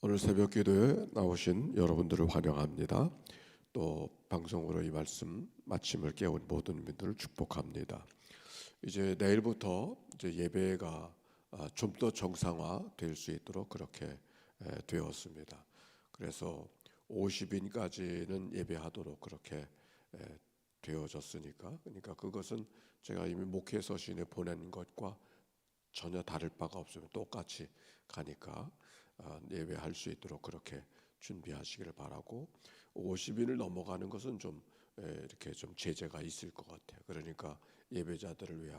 오늘 새벽 기도에 나오신 여러분들을 환영합니다. 또 방송으로 이 말씀 마침을 깨운 모든 분들을 축복합니다. 이제 내일부터 이제 예배가 좀 더 정상화 될 수 있도록 그렇게 되었습니다. 그래서 50인까지는 예배하도록 그렇게 되어졌으니까, 그러니까 그것은 제가 이미 목회 서신에 보낸 것과 전혀 다를 바가 없으면 똑같이 가니까 예배할 수 있도록 그렇게 준비하시기를 바라고, 50인을 넘어가는 것은 좀 이렇게 좀 제재가 있을 것 같아요. 그러니까 예배자들을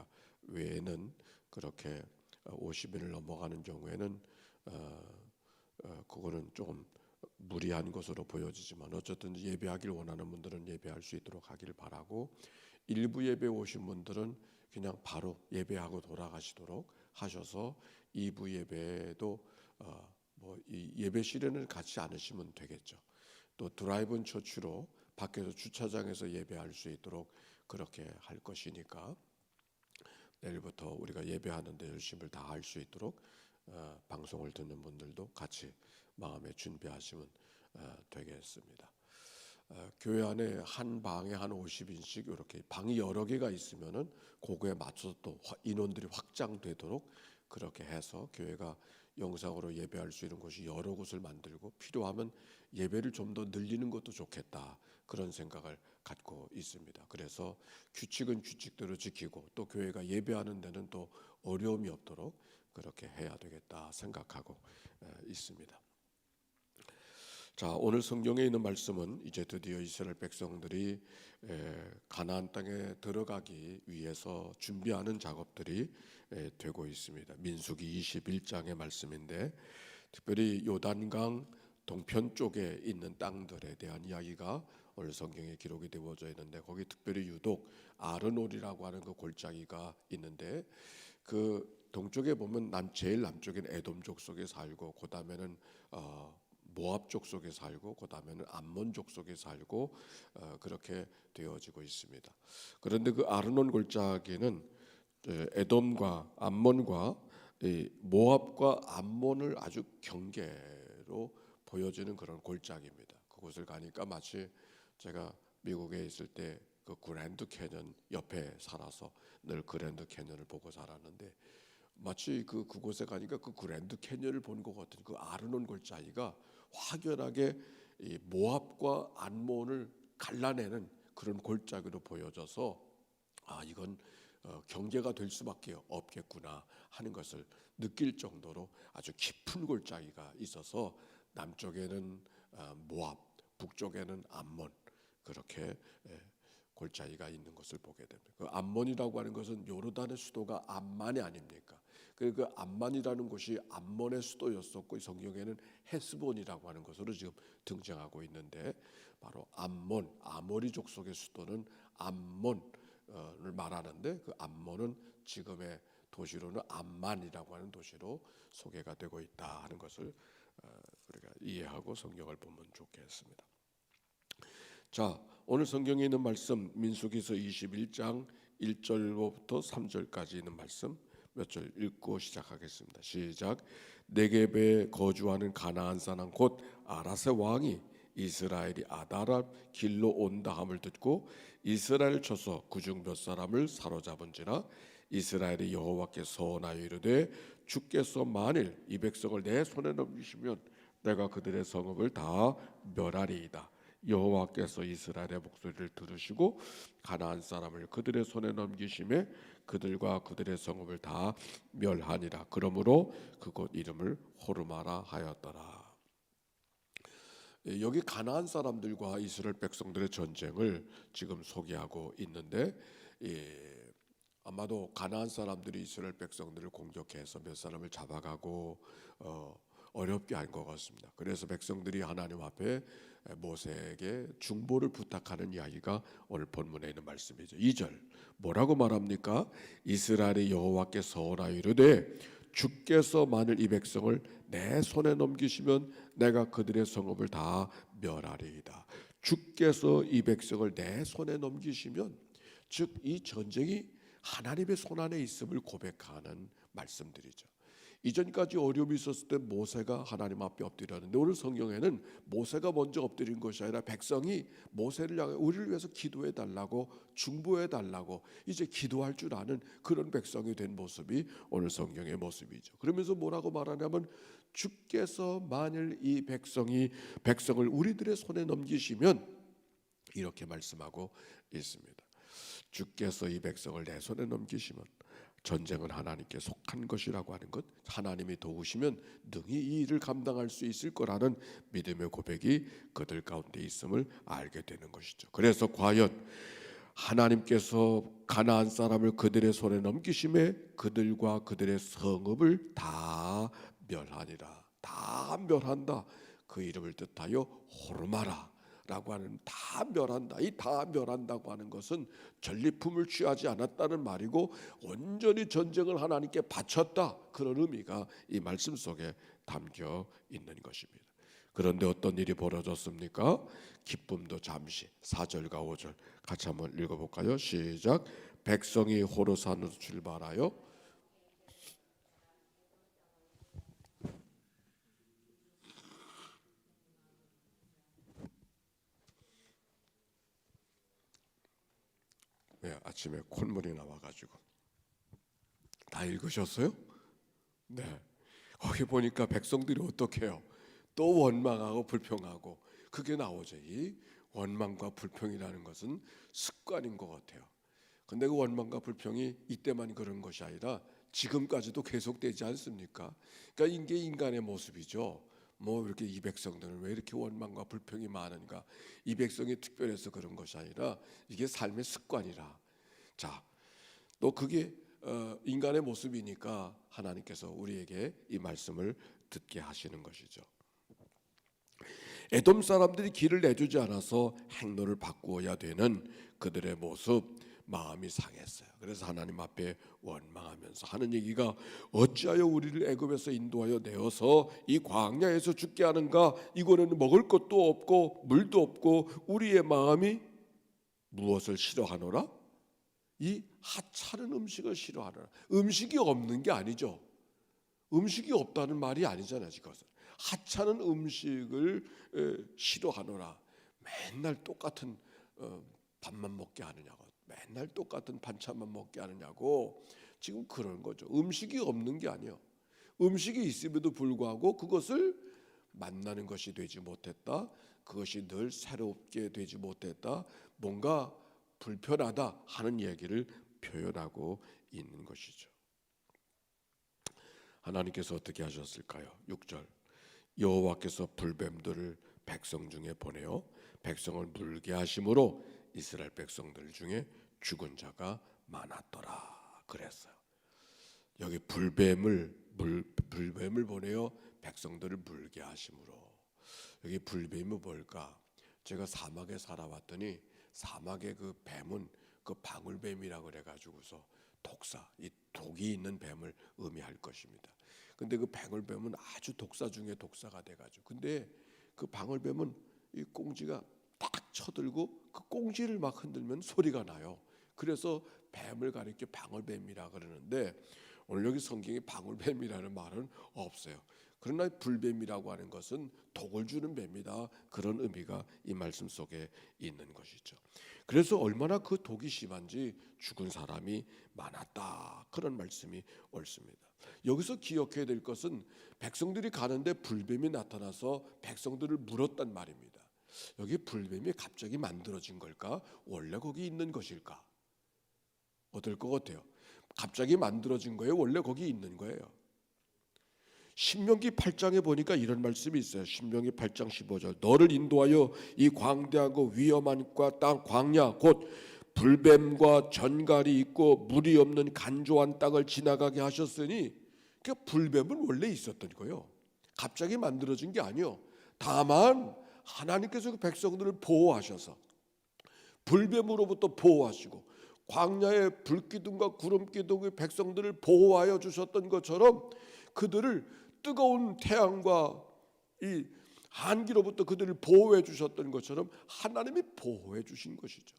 외에는 그렇게 50인을 넘어가는 경우에는 그거는 조금 무리한 것으로 보여지지만, 어쨌든 예배하기를 원하는 분들은 예배할 수 있도록 하기를 바라고, 일부 예배 오신 분들은 그냥 바로 예배하고 돌아가시도록 하셔서 2부 예배도 이 예배실에는 같이 않으시면 되겠죠. 또 드라이브인 처치로 밖에서 주차장에서 예배할 수 있도록 그렇게 할 것이니까, 내일부터 우리가 예배하는데 열심을 다할 수 있도록 방송을 듣는 분들도 같이 마음에 준비하시면 되겠습니다. 교회 안에 한 방에 한 50인씩 이렇게 방이 여러 개가 있으면은 그거에 맞춰서 또 인원들이 확장되도록 그렇게 해서 교회가 영상으로 예배할 수 있는 곳이 여러 곳을 만들고, 필요하면 예배를 좀 더 늘리는 것도 좋겠다, 그런 생각을 갖고 있습니다. 그래서 규칙은 규칙대로 지키고, 또 교회가 예배하는 데는 또 어려움이 없도록 그렇게 해야 되겠다 생각하고 있습니다. 자, 오늘 성경에 있는 말씀은 이제 드디어 이스라엘 백성들이 가나안 땅에 들어가기 위해서 준비하는 작업들이 되고 있습니다. 민수기 21장의 말씀인데, 특별히 요단강 동편 쪽에 있는 땅들에 대한 이야기가 오늘 성경에 기록이 되어져 있는데, 거기 특별히 유독 아르논이라고 하는 그 골짜기가 있는데, 그 동쪽에 보면 제일 남쪽에는 에돔 족속에 살고, 그 다음에는 모압 족속에 살고, 그 다음에는 암몬 족속에 살고, 그렇게 되어지고 있습니다. 그런데 그 아르논 골짜기는 에돔과 암몬과 모압과 암몬을 아주 경계로 보여지는 그런 골짜기입니다. 그곳을 가니까 마치 제가 미국에 있을 때 그 그랜드 캐년 옆에 살아서 늘 그랜드 캐년을 보고 살았는데, 마치 그곳에 가니까 그 그랜드 캐년을 본 것 같은 그 아르논 골짜기가 확연하게 이 모압과 암몬을 갈라내는 그런 골짜기로 보여져서, 이건 경계가 될 수밖에 없겠구나 하는 것을 느낄 정도로 아주 깊은 골짜기가 있어서, 남쪽에는 모압, 북쪽에는 암몬, 그렇게 골짜기가 있는 것을 보게 됩니다. 그 암몬이라고 하는 것은 요르단의 수도가 암만이 아닙니까? 그 암만이라는 곳이 암몬의 수도였었고, 성경에는 헤스본이라고 하는 것으로 지금 등장하고 있는데, 바로 암몬, 아모리 족속의 수도는 암몬을 말하는데, 그 암몬은 지금의 도시로는 암만이라고 하는 도시로 소개가 되고 있다 하는 것을 우리가 이해하고 성경을 보면 좋겠습니다. 자, 오늘 성경에 있는 말씀, 민수기서 21장 1절부터 3절까지 있는 말씀 몇 절 읽고 시작하겠습니다. 시작. 네겝에 거주하는 가나안 사람 곧 아라세 왕이 이스라엘이 아다람 길로 온다 함을 듣고 이스라엘 쳐서 그중 몇 사람을 사로잡은지라. 이스라엘이 여호와께 서원하여 이르되 주께서 만일 이 백성을 내 손에 넘기시면 내가 그들의 성읍을 다 멸하리이다. 여호와께서 이스라엘의 목소리를 들으시고 가나안 사람을 그들의 손에 넘기심에 그들과 그들의 성읍을 다 멸하니라. 그러므로 그곳 이름을 호르마라 하였더라. 여기 가나안 사람들과 이스라엘 백성들의 전쟁을 지금 소개하고 있는데, 아마도 가나안 사람들이 이스라엘 백성들을 공격해서 몇 사람을 잡아가고 어렵게 한 것 같습니다. 그래서 백성들이 하나님 앞에 모세에게 중보를 부탁하는 이야기가 오늘 본문에 있는 말씀이죠. 2절 뭐라고 말합니까? 이스라엘이 여호와께 서원하여 이르되 주께서 만일 이 백성을 내 손에 넘기시면 내가 그들의 성읍을 다 멸하리이다. 주께서 이 백성을 내 손에 넘기시면, 즉 이 전쟁이 하나님의 손 안에 있음을 고백하는 말씀들이죠. 이전까지 어려움이 있었을 때 모세가 하나님 앞에 엎드렸는데 오늘 성경에는 모세가 먼저 엎드린 것이 아니라 백성이 모세를 향해 우리를 위해서 기도해 달라고 중보해 달라고 이제 기도할 줄 아는 그런 백성이 된 모습이 오늘 성경의 모습이죠. 그러면서 뭐라고 말하냐면 주께서 만일 이 백성을 우리들의 손에 넘기시면 이렇게 말씀하고 있습니다. 주께서 이 백성을 내 손에 넘기시면 전쟁은 하나님께 속한 것이라고 하는 것, 하나님이 도우시면 능히 이 일을 감당할 수 있을 거라는 믿음의 고백이 그들 가운데 있음을 알게 되는 것이죠. 그래서 과연 하나님께서 가나안 사람을 그들의 손에 넘기심에 그들과 그들의 성읍을 다 멸하니라. 다 멸한다. 그 이름을 뜻하여 호르마라 라고 하는, 다 멸한다. 이 다 멸한다고 하는 것은 전리품을 취하지 않았다는 말이고 온전히 전쟁을 하나님께 바쳤다, 그런 의미가 이 말씀 속에 담겨 있는 것입니다. 그런데 어떤 일이 벌어졌습니까? 기쁨도 잠시. 4절과 5절 같이 한번 읽어볼까요? 시작. 백성이 호르산으로 출발하여 아침에 콧물이 나와가지고 다 읽으셨어요? 네. 거기 보니까 백성들이 어떻게 해요? 또 원망하고 불평하고, 그게 나오죠. 이 원망과 불평이라는 것은 습관인 것 같아요. 근데 그 원망과 불평이 이때만 그런 것이 아니라 지금까지도 계속되지 않습니까? 그러니까 이게 인간의 모습이죠. 뭐 이렇게 이 백성들은 왜 이렇게 원망과 불평이 많은가? 이 백성이 특별해서 그런 것이 아니라 이게 삶의 습관이라. 자, 또 그게 인간의 모습이니까 하나님께서 우리에게 이 말씀을 듣게 하시는 것이죠. 에돔 사람들이 길을 내주지 않아서 행로를 바꾸어야 되는 그들의 모습, 마음이 상했어요. 그래서 하나님 앞에 원망하면서 하는 얘기가, 어찌하여 우리를 애굽에서 인도하여 내어서 이 광야에서 죽게 하는가? 이거는 먹을 것도 없고 물도 없고 우리의 마음이 무엇을 싫어하노라? 이 하찮은 음식을 싫어하노라. 음식이 없는 게 아니죠. 음식이 없다는 말이 아니잖아요. 이것은 하찮은 음식을 싫어하노라. 맨날 똑같은 밥만 먹게 하느냐고, 맨날 똑같은 반찬만 먹게 하느냐고, 지금 그런 거죠. 음식이 없는 게 아니에요. 음식이 있음에도 불구하고 그것을 만나는 것이 되지 못했다. 그것이 늘 새롭게 되지 못했다. 뭔가 불편하다 하는 얘기를 표현하고 있는 것이죠. 하나님께서 어떻게 하셨을까요? 6절. 여호와께서 불뱀들을 백성 중에 보내어 백성을 물게 하심으로 이스라엘 백성들 중에 죽은 자가 많았더라 그랬어요. 여기 불뱀을 보내어 백성들을 물게 하심으로, 여기 불뱀이 뭘까? 제가 사막에 살아왔더니 사막의 그 뱀은 그 방울뱀이라고 그래가지고서 독사, 이 독이 있는 뱀을 의미할 것입니다. 근데 그 방울뱀은 아주 독사 중에 독사가 돼가지고, 근데 그 방울뱀은 이 꽁지가 딱 쳐들고 그 꽁지를 막 흔들면 소리가 나요. 그래서 뱀을 가리켜 방울뱀이라 그러는데 오늘 여기 성경에 방울뱀이라는 말은 없어요. 그러나 불뱀이라고 하는 것은 독을 주는 뱀이다, 그런 의미가 이 말씀 속에 있는 것이죠. 그래서 얼마나 그 독이 심한지 죽은 사람이 많았다, 그런 말씀이 옳습니다. 여기서 기억해야 될 것은 백성들이 가는데 불뱀이 나타나서 백성들을 물었단 말입니다. 여기 불뱀이 갑자기 만들어진 걸까? 원래 거기 있는 것일까? 어떨 것 같아요? 갑자기 만들어진 거예요? 원래 거기 있는 거예요? 신명기 8장에 보니까 이런 말씀이 있어요. 신명기 8장 15절. 너를 인도하여 이 광대하고 위험한 땅 광야 곧 불뱀과 전갈이 있고 물이 없는 간조한 땅을 지나가게 하셨으니, 그 불뱀은 원래 있었던 거예요. 갑자기 만들어진 게 아니요. 다만 하나님께서 그 백성들을 보호하셔서 불뱀으로부터 보호하시고 광야의 불기둥과 구름기둥의 백성들을 보호하여 주셨던 것처럼 그들을 뜨거운 태양과 이 한기로부터 그들을 보호해 주셨던 것처럼 하나님이 보호해 주신 것이죠.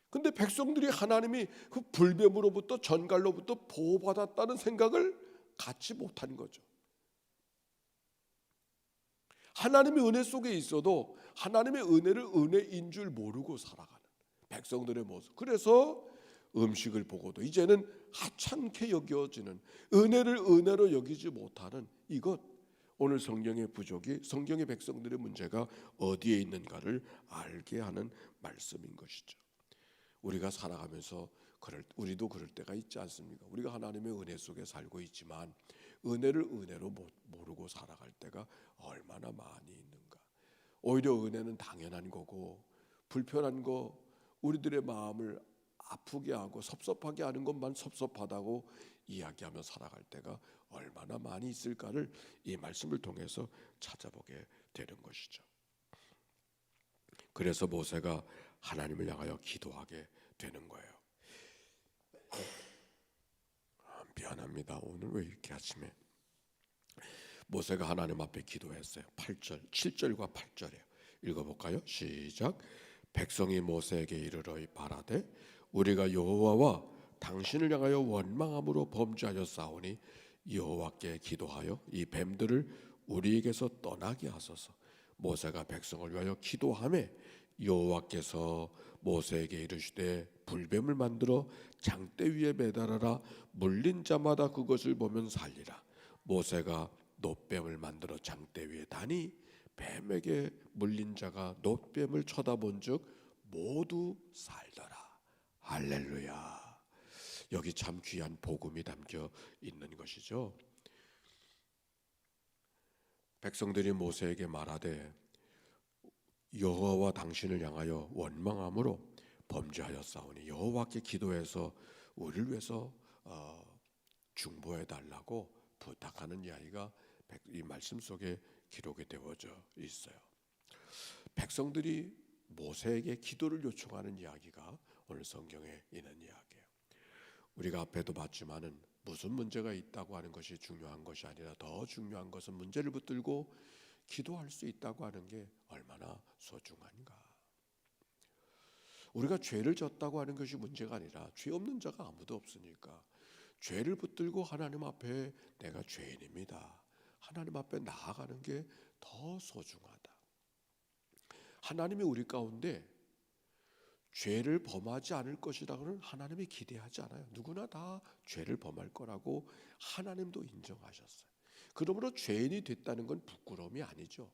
근데 백성들이 하나님이 그 불뱀으로부터 전갈로부터 보호받았다는 생각을 갖지 못한 거죠. 하나님의 은혜 속에 있어도 하나님의 은혜를 은혜인 줄 모르고 살아가는 백성들의 모습. 그래서 음식을 보고도 이제는 하찮게 여겨지는, 은혜를 은혜로 여기지 못하는 이것, 오늘 성경의 부족이, 성경의 백성들의 문제가 어디에 있는가를 알게 하는 말씀인 것이죠. 우리가 살아가면서 우리도 그럴 때가 있지 않습니까? 우리가 하나님의 은혜 속에 살고 있지만 은혜를 은혜로 모르고 살아갈 때가 얼마나 많이 있는가. 오히려 은혜는 당연한 거고 불편한 거, 우리들의 마음을 아프게 하고 섭섭하게 하는 것만 섭섭하다고 이야기하며 살아갈 때가 얼마나 많이 있을까를 이 말씀을 통해서 찾아보게 되는 것이죠. 그래서 모세가 하나님을 향하여 기도하게 되는 거예요. 미안합니다. 오늘 왜 이렇게 아침에 모세가 하나님 앞에 기도했어요. 8절, 7절과 8절이에요. 읽어볼까요? 시작. 백성이 모세에게 이르러 바라되 우리가 여호와와 당신을 향하여 원망함으로 범죄하여 싸우니 여호와께 기도하여 이 뱀들을 우리에게서 떠나게 하소서. 모세가 백성을 위하여 기도하매 여호와께서 모세에게 이르시되 불뱀을 만들어 장대 위에 매달아라. 물린 자마다 그것을 보면 살리라. 모세가 놋뱀을 만들어 장대 위에 다니 뱀에게 물린 자가 놋뱀을 쳐다본즉 모두 살더라. 할렐루야. 여기 참 귀한 복음이 담겨 있는 것이죠. 백성들이 모세에게 말하되 여호와와 당신을 향하여 원망함으로 범죄하여 싸우니 여호와께 기도해서 우리를 위해서 중보해 달라고 부탁하는 이야기가 이 말씀 속에 기록이 되어져 있어요. 백성들이 모세에게 기도를 요청하는 이야기가 오늘 성경에 있는 이야기예요. 우리가 앞에도 봤지만은 무슨 문제가 있다고 하는 것이 중요한 것이 아니라 더 중요한 것은 문제를 붙들고 기도할 수 있다고 하는 게 얼마나 소중한가. 우리가 죄를 졌다고 하는 것이 문제가 아니라 죄 없는 자가 아무도 없으니까 죄를 붙들고 하나님 앞에 내가 죄인입니다, 하나님 앞에 나아가는 게 더 소중하다. 하나님이 우리 가운데 죄를 범하지 않을 것이라고는 하나님이 기대하지 않아요. 누구나 다 죄를 범할 거라고 하나님도 인정하셨어요. 그러므로 죄인이 됐다는 건 부끄러움이 아니죠.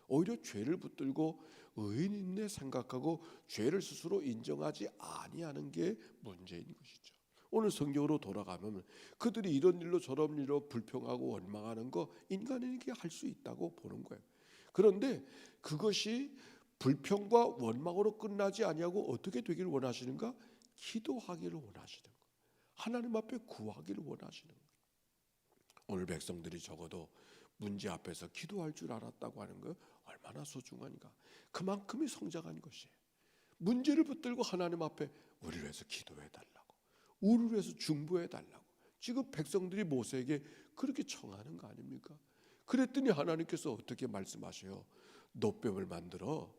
오히려 죄를 붙들고 의인이네 생각하고 죄를 스스로 인정하지 아니하는 게 문제인 것이죠. 오늘 성경으로 돌아가면 그들이 이런 일로 저런 일로 불평하고 원망하는 거 인간에게 할 수 있다고 보는 거예요. 그런데 그것이 불평과 원망으로 끝나지 아니하고 어떻게 되기를 원하시는가? 기도하기를 원하시는 거예요. 하나님 앞에 구하기를 원하시는 거예요. 오늘 백성들이 적어도 문제 앞에서 기도할 줄 알았다고 하는 거 얼마나 소중한가. 그만큼이 성장한 것이에요. 문제를 붙들고 하나님 앞에 우리를 위해서 기도해 달라고, 우리를 위해서 중보해 달라고 지금 백성들이 모세에게 그렇게 청하는 거 아닙니까? 그랬더니 하나님께서 어떻게 말씀하셔요? 놋뱀을 만들어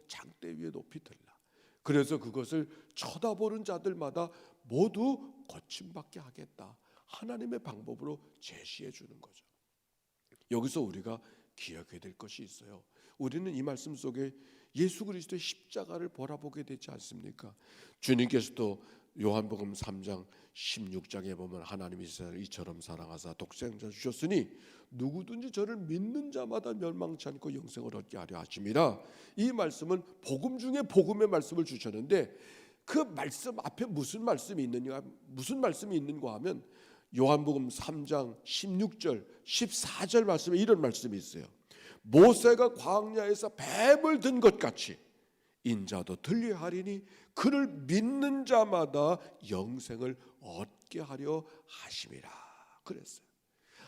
장대 위에 높이 들라. 그래서 그것을 쳐다보는 자들마다 모두 고침받게 하겠다. 하나님의 방법으로 제시해 주는 거죠. 여기서 우리가 기억해야 될 것이 있어요. 우리는 이 말씀 속에 예수 그리스도의 십자가를 바라보게 되지 않습니까? 주님께서도 요한복음 3장 16장에 보면 하나님이 세상을 이처럼 사랑하사 독생자 주셨으니 누구든지 저를 믿는 자마다 멸망치 않고 영생을 얻게 하려 하심이라. 이 말씀은 복음 중에 복음의 말씀을 주셨는데 그 말씀 앞에 무슨 말씀이 있는가 하면 요한복음 3장 16절 14절 말씀에 이런 말씀이 있어요. 모세가 광야에서 뱀을 든 것 같이 인자도 들려하리니 그를 믿는 자마다 영생을 얻게 하려 하심이라 그랬어요.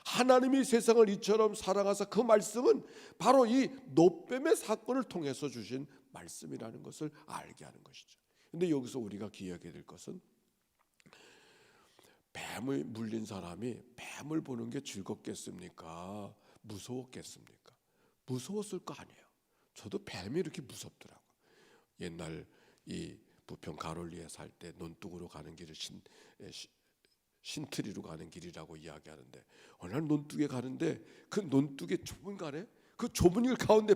하나님이 세상을 이처럼 사랑하사, 그 말씀은 바로 이 놋뱀의 사건을 통해서 주신 말씀이라는 것을 알게 하는 것이죠. 그런데 여기서 우리가 기억해야 될 것은 뱀을 물린 사람이 뱀을 보는 게 즐겁겠습니까? 무서웠겠습니까? 무서웠을 거 아니에요. 저도 뱀이 이렇게 무섭더라고요. 옛날 이 부평 가롤리에 살 때 논둑으로 가는 길을 신트리로 가는 길이라고 이야기하는데, 어느 날 논둑에 가는데 그 논둑의 좁은 간에 그 좁은 길 가운데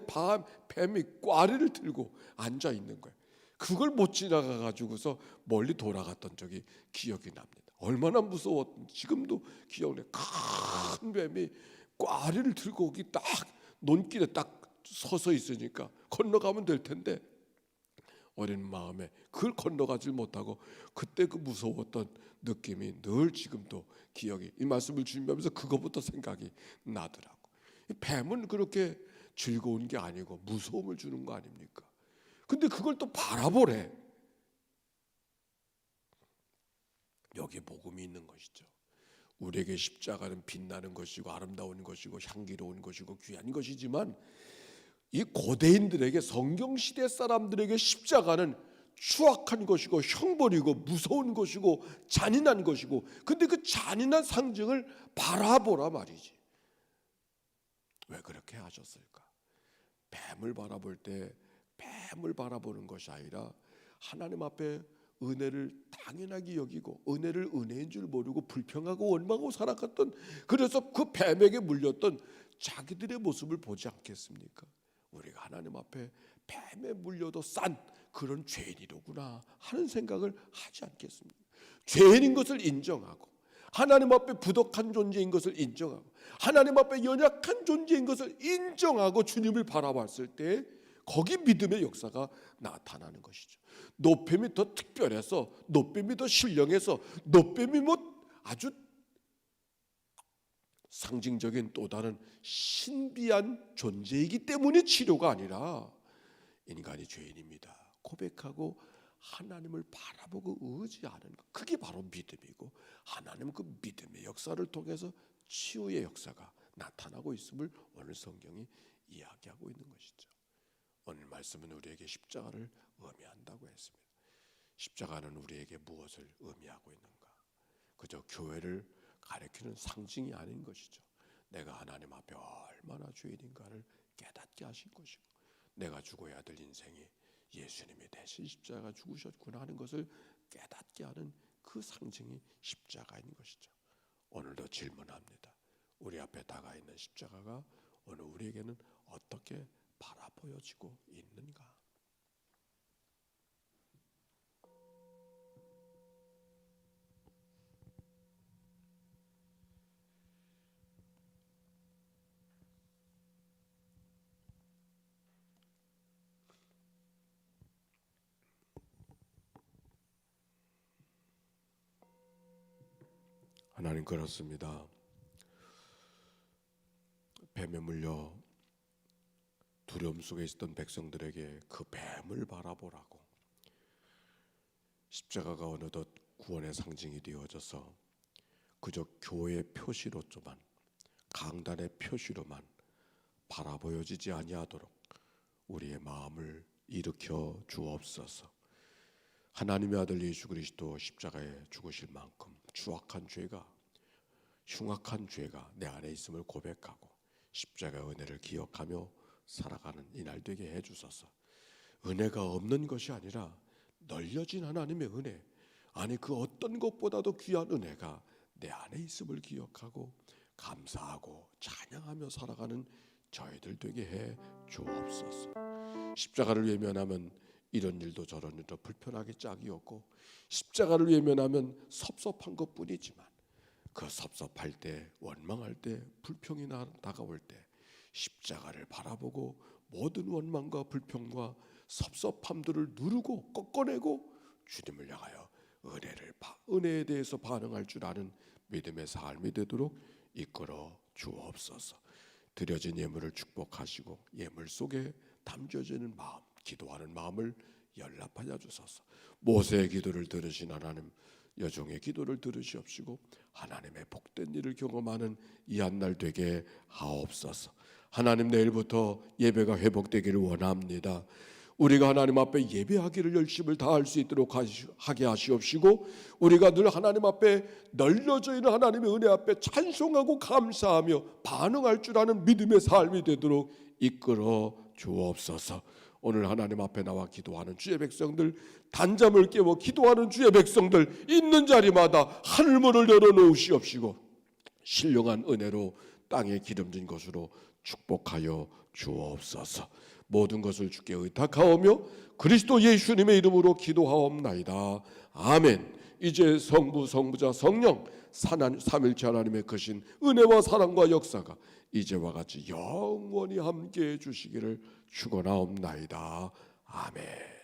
뱀이 꽈리를 들고 앉아 있는 거예요. 그걸 못 지나가 가지고서 멀리 돌아갔던 적이 기억이 납니다. 얼마나 무서웠는지 지금도 기억나요. 큰 뱀이 꽈리를 들고 거기 딱 논길에 딱 서서 있으니까 건너가면 될 텐데 어린 마음에 그걸 건너가질 못하고 그때 그 무서웠던 느낌이 늘 지금도 기억이, 이 말씀을 준비하면서 그것부터 생각이 나더라고. 뱀은 그렇게 즐거운 게 아니고 무서움을 주는 거 아닙니까? 근데 그걸 또 바라보래. 여기에 복음이 있는 것이죠. 우리에게 십자가는 빛나는 것이고 아름다운 것이고 향기로운 것이고 귀한 것이지만, 이 고대인들에게, 성경시대 사람들에게 십자가는 추악한 것이고 형벌이고 무서운 것이고 잔인한 것이고, 근데 그 잔인한 상징을 바라보라 말이지. 왜 그렇게 하셨을까? 뱀을 바라볼 때 뱀을 바라보는 것이 아니라 하나님 앞에 은혜를 당연하게 여기고 은혜를 은혜인 줄 모르고 불평하고 원망하고 살아갔던, 그래서 그 뱀에게 물렸던 자기들의 모습을 보지 않겠습니까? 우리가 하나님 앞에 뱀에 물려도 싼 그런 죄인이로구나 하는 생각을 하지 않겠습니까? 죄인인 것을 인정하고 하나님 앞에 부족한 존재인 것을 인정하고 하나님 앞에 연약한 존재인 것을 인정하고 주님을 바라봤을 때 거기 믿음의 역사가 나타나는 것이죠. 노뱀이 더 특별해서, 노뱀이 더 신령해서, 노뱀이 뭐 아주 상징적인 또 다른 신비한 존재이기 때문에 치료가 아니라 인간이 죄인입니다 고백하고 하나님을 바라보고 의지하는 것, 그게 바로 믿음이고, 하나님은 그 믿음의 역사를 통해서 치유의 역사가 나타나고 있음을 오늘 성경이 이야기하고 있는 것이죠. 오늘 말씀은 우리에게 십자가를 의미한다고 했습니다. 십자가는 우리에게 무엇을 의미하고 있는가? 그저 교회를 가리키는 상징이 아닌 것이죠. 내가 하나님 앞에 얼마나 죄인인가를 깨닫게 하신 것이고, 내가 죽어야 될 인생이 예수님이 대신 십자가 죽으셨구나 하는 것을 깨닫게 하는 그 상징이 십자가인 것이죠. 오늘도 질문합니다. 우리 앞에 다가 있는 십자가가 오늘 우리에게는 어떻게 바라보여지고 있는가? 하나님, 그렇습니다. 뱀에 물려 두려움 속에 있었던 백성들에게 그 뱀을 바라보라고, 십자가가 어느덧 구원의 상징이 되어져서 그저 교회의 표시로만, 강단의 표시로만 바라보여지지 아니하도록 우리의 마음을 일으켜 주옵소서. 하나님의 아들 예수 그리스도 십자가에 죽으실 만큼 추악한 죄가, 흉악한 죄가 내 안에 있음을 고백하고 십자가의 은혜를 기억하며 살아가는 이날 되게 해주소서. 은혜가 없는 것이 아니라 널려진 하나님의 은혜, 아니 그 어떤 것보다도 귀한 은혜가 내 안에 있음을 기억하고 감사하고 찬양하며 살아가는 저희들 되게 해 주옵소서. 십자가를 외면하면 이런 일도 저런 일도 불편하게 짝이 없고, 십자가를 외면하면 섭섭한 것뿐이지만 그 섭섭할 때, 원망할 때, 불평이 다가올 때 십자가를 바라보고 모든 원망과 불평과 섭섭함들을 누르고 꺾어내고 주님을 향하여 은혜에 대해서 반응할 줄 아는 믿음의 삶이 되도록 이끌어 주옵소서. 드려진 예물을 축복하시고 예물 속에 담겨지는 마음, 기도하는 마음을 연락하여 주소서. 모세의 기도를 들으신 하나님, 여종의 기도를 들으시옵시고 하나님의 복된 일을 경험하는 이 한날 되게 하옵소서. 하나님, 내일부터 예배가 회복되기를 원합니다. 우리가 하나님 앞에 예배하기를 열심을 다할 수 있도록 하게 하시옵시고, 우리가 늘 하나님 앞에 널려져 있는 하나님의 은혜 앞에 찬송하고 감사하며 반응할 줄 아는 믿음의 삶이 되도록 이끌어 주옵소서. 오늘 하나님 앞에 나와 기도하는 주의 백성들, 단잠을 깨워 기도하는 주의 백성들 있는 자리마다 하늘문을 열어놓으시옵시고 신령한 은혜로 땅에 기름진 것으로 축복하여 주옵소서. 모든 것을 주께 의탁하오며 그리스도 예수님의 이름으로 기도하옵나이다. 아멘. 이제 성부, 성부자, 성령 삼일체 하나님의 크신 은혜와 사랑과 역사가 이제와 같이 영원히 함께해 주시기를 축원하옵나이다. 아멘.